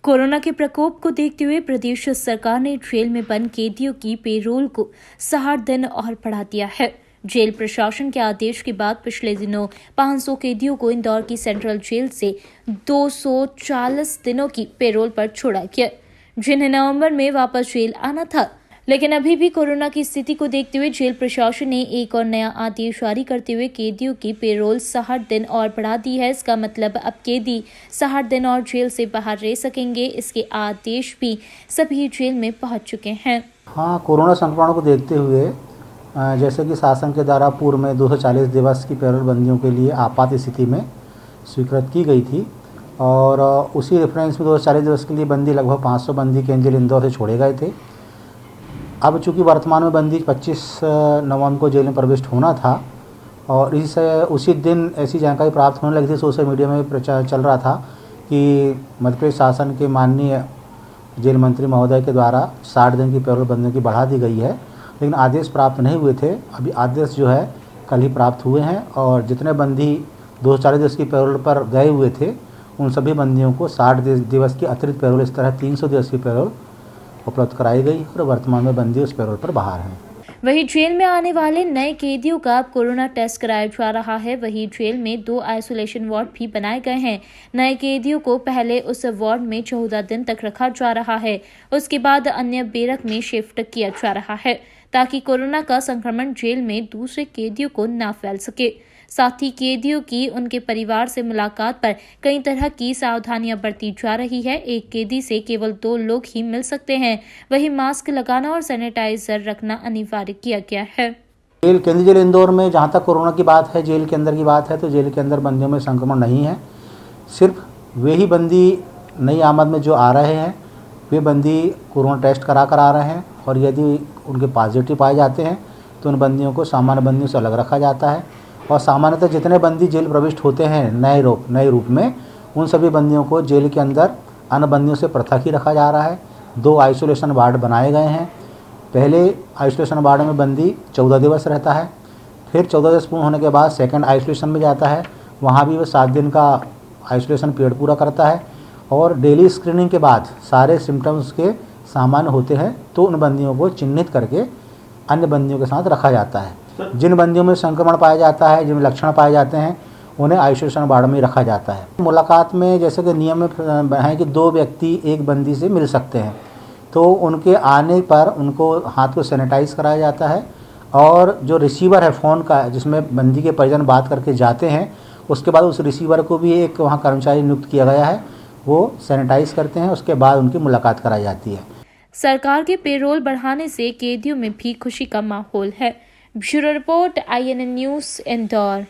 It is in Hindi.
कोरोना के प्रकोप को देखते हुए प्रदेश सरकार ने जेल में बंद कैदियों की पेरोल को 60 दिन और बढ़ा दिया है। जेल प्रशासन के आदेश के बाद पिछले दिनों 500 कैदियों को इंदौर की सेंट्रल जेल से 240 दिनों की पेरोल पर छोड़ा गया, जिन्हें नवंबर में वापस जेल आना था। लेकिन अभी भी कोरोना की स्थिति को देखते हुए जेल प्रशासन ने एक और नया आदेश जारी करते हुए कैदियों की पेरोल 60 दिन और बढ़ा दी है। इसका मतलब अब कैदी 60 दिन और जेल से बाहर रह सकेंगे। इसके आदेश भी सभी जेल में पहुंच चुके हैं। हाँ, कोरोना संक्रमण को देखते हुए जैसे कि शासन के द्वारा पूर्व में 240 दिवस की पेरोल बंदियों के लिए आपात स्थिति में स्वीकृत की गई थी और उसी रेफरेंस में 240 दिवस के लिए बंदी लगभग 500 बंदी केंद्र जेल इंदौर से छोड़े गए थे। अब चूँकि वर्तमान में बंदी 25 नवंबर को जेल में प्रविष्ट होना था और उसी दिन ऐसी जानकारी प्राप्त होने लगी थी, सोशल मीडिया में प्रचार चल रहा था कि मध्य प्रदेश शासन के माननीय जेल मंत्री महोदय के द्वारा 60 दिन की पेरोल बंदियों की बढ़ा दी गई है, लेकिन आदेश प्राप्त नहीं हुए थे। अभी आदेश जो है कल ही प्राप्त हुए हैं और जितने बंदी 240 दिवस की पेरोल पर गए हुए थे उन सभी बंदियों को 60 दिवस की अतिरिक्त पेरोल, इस तरह 300 दिवस की पेरोल उपलब्ध कराई गई और वर्तमान में बंदी उस पेरोल पर बाहर हैं। वहीं जेल में आने वाले नए कैदियों का अब कोरोना टेस्ट कराया जा रहा है। वहीं जेल में 2 आइसोलेशन वार्ड भी बनाए गए हैं। नए कैदियों को पहले उस वार्ड में 14 दिन तक रखा जा रहा है, उसके बाद अन्य बैरक में शिफ्ट किया जा रहा है ताकि कोरोना का संक्रमण जेल में दूसरे कैदियों को न फैल सके। साथ ही कैदियों की उनके परिवार से मुलाकात पर कई तरह की सावधानियां बरती जा रही है। एक कैदी से केवल 2 लोग ही मिल सकते हैं। वहीं मास्क लगाना और सैनिटाइजर रखना अनिवार्य किया गया है। जेल केंद्रीय जेल इंदौर में जहाँ तक कोरोना की बात है, जेल के अंदर की बात है, तो जेल के अंदर बंदियों में संक्रमण नहीं है। सिर्फ वे ही बंदी नई आमद में जो आ रहे हैं वे बंदी कोरोना टेस्ट करा कर आ रहे हैं और यदि उनके पॉजिटिव पाए जाते हैं तो उन बंदियों को सामान्य बंदियों से अलग रखा जाता है। और सामान्यतः जितने बंदी जेल प्रविष्ट होते हैं नए रूप में, उन सभी बंदियों को जेल के अंदर अन्य बंदियों से पृथक ही रखा जा रहा है। 2 आइसोलेशन वार्ड बनाए गए हैं। पहले आइसोलेशन वार्ड में बंदी 14 दिवस रहता है, फिर 14 दिवस पूर्ण होने के बाद सेकंड आइसोलेशन में जाता है। वहाँ भी वो 7 दिन का आइसोलेशन पीरियड पूरा करता है और डेली स्क्रीनिंग के बाद सारे सिम्टम्स के सामान्य होते हैं तो उन बंदियों को चिन्हित करके अन्य बंदियों के साथ रखा जाता है। जिन बंदियों में संक्रमण पाया जाता है, जिनमें लक्षण पाए जाते हैं, उन्हें आइसोलेशन वार्ड में रखा जाता है। मुलाकात में जैसे कि नियम में है कि 2 व्यक्ति एक बंदी से मिल सकते हैं, तो उनके आने पर उनको हाथ को सैनिटाइज कराया जाता है और जो रिसीवर है फ़ोन का जिसमें बंदी के परिजन बात करके जाते हैं, उसके बाद उस रिसीवर को भी एक वहाँ कर्मचारी नियुक्त किया गया है, वो सैनिटाइज करते हैं, उसके बाद उनकी मुलाकात कराई जाती है। सरकार के पेरोल बढ़ाने से कैदियों में भी खुशी का माहौल है। Bureau report, INN news, Indore.